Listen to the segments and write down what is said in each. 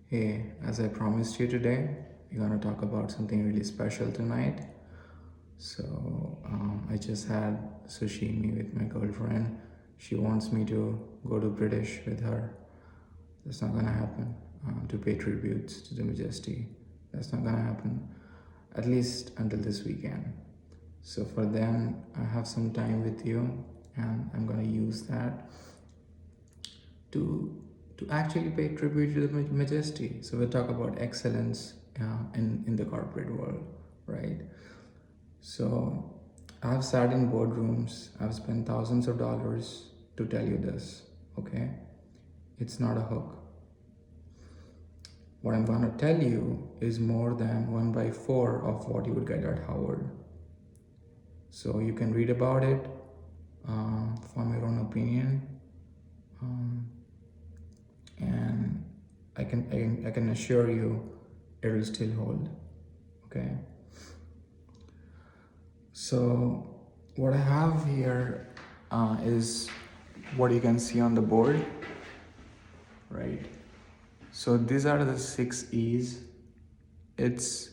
Hey, as I promised you today, we're gonna talk about something really special tonight. I just had sushi with my girlfriend. She wants me to go to British with her. That's not gonna happen. To pay tributes to the Majesty. That's not gonna happen. At least until this weekend. So for then, I have some time with you, and I'm gonna use that to actually pay tribute to the majesty. So we talk about excellence in the corporate world, right? So I've sat in boardrooms. I've spent thousands of dollars to tell you this. Okay, it's not a hook. What I'm gonna tell you is more than 1/4 of what you would get at Howard. So you can read about it, form your own opinion. Um, and I can assure you it will still hold. Okay. So what I have here is what you can see on the board, right? So these are the 6 E's. It's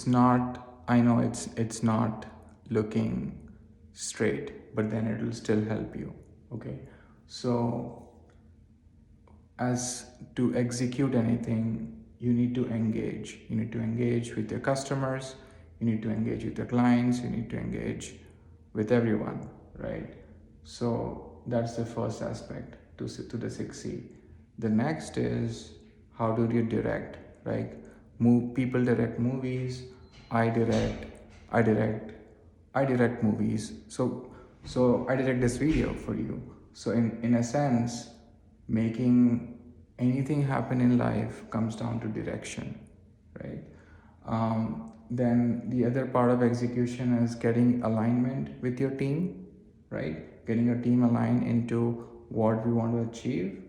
not. I know it's not looking straight, but then it will still help you. Okay. So as to execute anything, you need to engage. You need to engage with your customers, you need to engage with your clients, you need to engage with everyone, right? So that's the first aspect to the 6C. The next is how do you direct, right? People direct movies, I direct, I direct, I direct movies. So I direct this video for you. So in a sense, making anything happen in life comes down to direction, right? Then the other part of execution is getting alignment with your team, right? Getting your team aligned into what we want to achieve.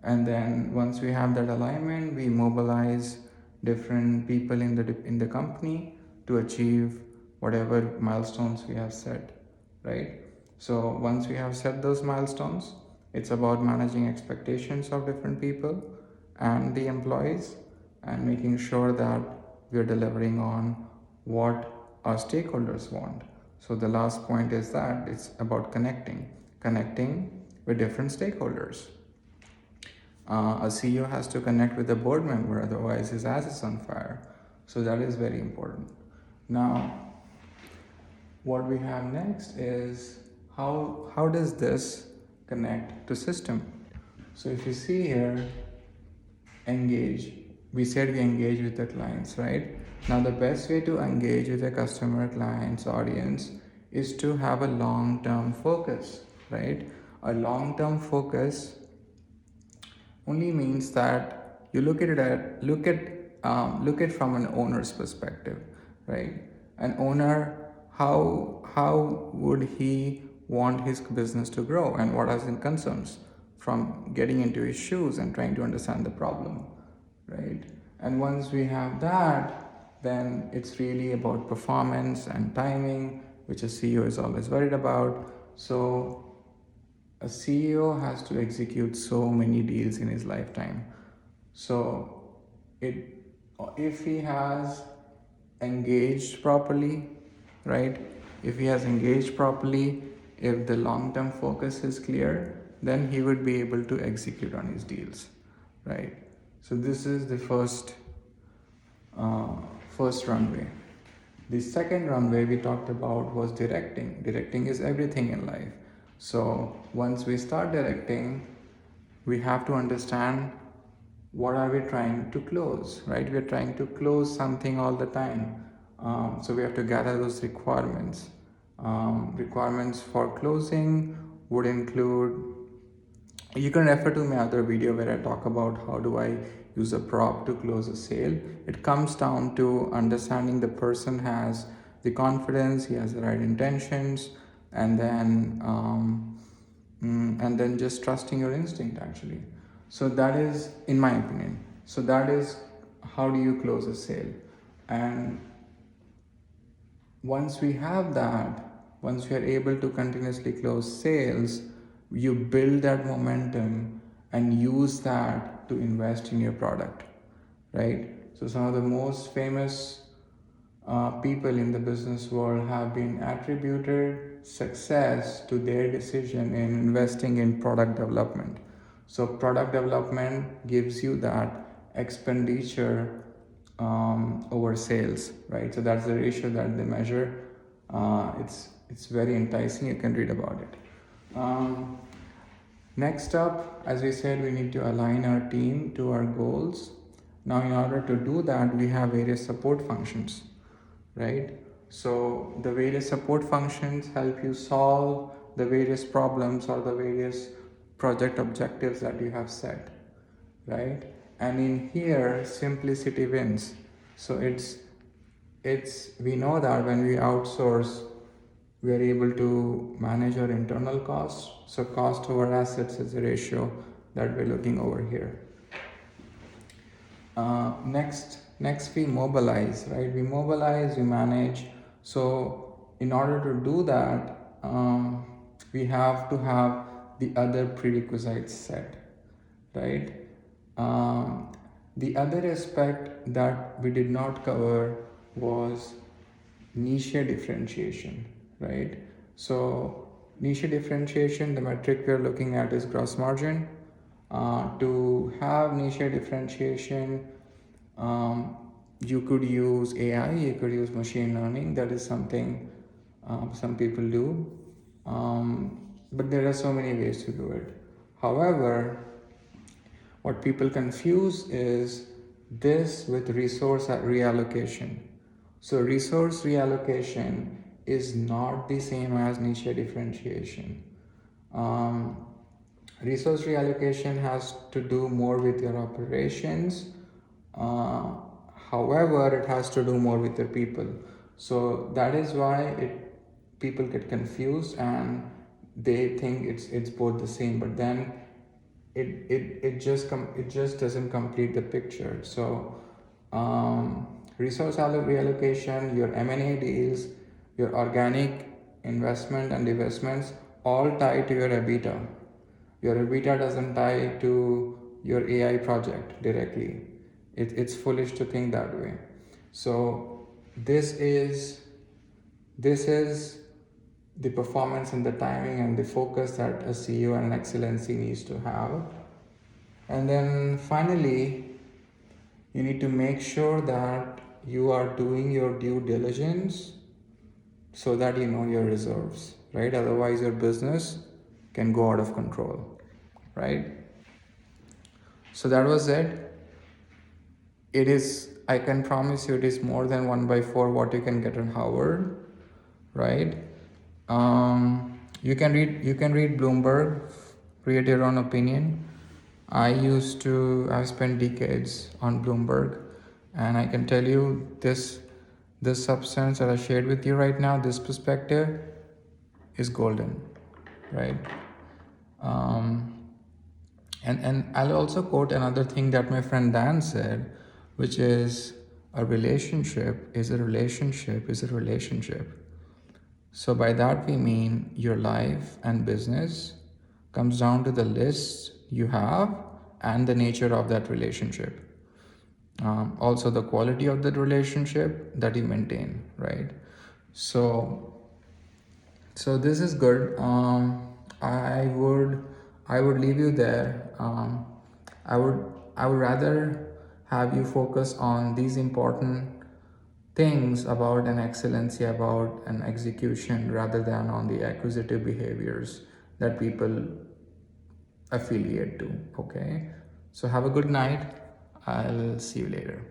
And then once we have that alignment, we mobilize different people in the company to achieve whatever milestones we have set, right? So once we have set those milestones, it's about managing expectations of different people and the employees and making sure that we're delivering on what our stakeholders want. So the last point is that it's about connecting with different stakeholders. A CEO has to connect with a board member, otherwise his ass is on fire. So that is very important. Now, what we have next is how does this connect to system? So if you see here, engage. We said we engage with the clients, right? Now the best way to engage with a customer, clients, audience is to have a long-term focus, right? A long-term focus only means that you look at from an owner's perspective, right? An owner, how would he want his business to grow, and what are his concerns from getting into his shoes and trying to understand the problem, right? And once we have that, then it's really about performance and timing, which a CEO is always worried about. So a CEO has to execute so many deals in his lifetime. So it if he has engaged properly, right? If he has engaged properly, if the long-term focus is clear, then he would be able to execute on his deals, right? So this is the uh, first runway. The second runway we talked about was directing. Directing is everything in life. So once we start directing, we have to understand what are we trying to close, right? We're trying to close something all the time. So we have to gather those requirements. Requirements for closing would include, you can refer to my other video where I talk about how do I use a prop to close a sale. It comes down to understanding the person has the confidence, he has the right intentions, and then just trusting your instinct actually. So that is, in my opinion, so that is how do you close a sale. And once we have that, once we are able to continuously close sales, you build that momentum and use that to invest in your product, right? So some of the most famous people in the business world have been attributed success to their decision in investing in product development. So product development gives you that expenditure over sales, right? So that's the ratio that they measure. It's very enticing. You can read about it. Next up, as we said, we need to align our team to our goals. Now, in order to do that, we have various support functions, right? So the various support functions help you solve the various problems or the various project objectives that you have set, right? And in here, simplicity wins. So it's we know that when we outsource, we are able to manage our internal costs. So cost over assets is the ratio that we're looking over here. Next we mobilize, right? We mobilize, we manage. So in order to do that, we have to have the other prerequisites set, right? The other aspect that we did not cover was niche differentiation, right? So niche differentiation, the metric we are looking at is gross margin. To have niche differentiation, you could use AI, you could use machine learning. That is something some people do, but there are so many ways to do it. However, what people confuse is this with resource reallocation. So resource reallocation is not the same as niche differentiation. Resource reallocation has to do more with your operations. However, it has to do more with your people. So that is why people get confused and they think it's both the same. But then it just doesn't complete the picture. So resource reallocation, your M&A deals, your organic investment and divestments all tie to your EBITDA. Your EBITDA doesn't tie to your AI project directly. It's foolish to think that way. So this is the performance and the timing and the focus that a CEO and an excellency needs to have. And then finally, you need to make sure that you are doing your due diligence so that you know your reserves, right? Otherwise, your business can go out of control, right? So that was it. It is, I can promise you, it is more than 1/4 what you can get on Harvard, right? You can read Bloomberg, create your own opinion. I've spent decades on Bloomberg, and I can tell you this substance that I shared with you right now, this perspective is golden, right? And I'll also quote another thing that my friend Dan said, which is a relationship is a relationship is a relationship. So by that we mean your life and business comes down to the list you have and the nature of that relationship. Also the quality of that relationship that you maintain, right? So this is good. I would leave you there. I would rather have you focus on these important things about an excellency, about an execution, rather than on the acquisitive behaviors that people affiliate to. Okay, so have a good night. I'll see you later.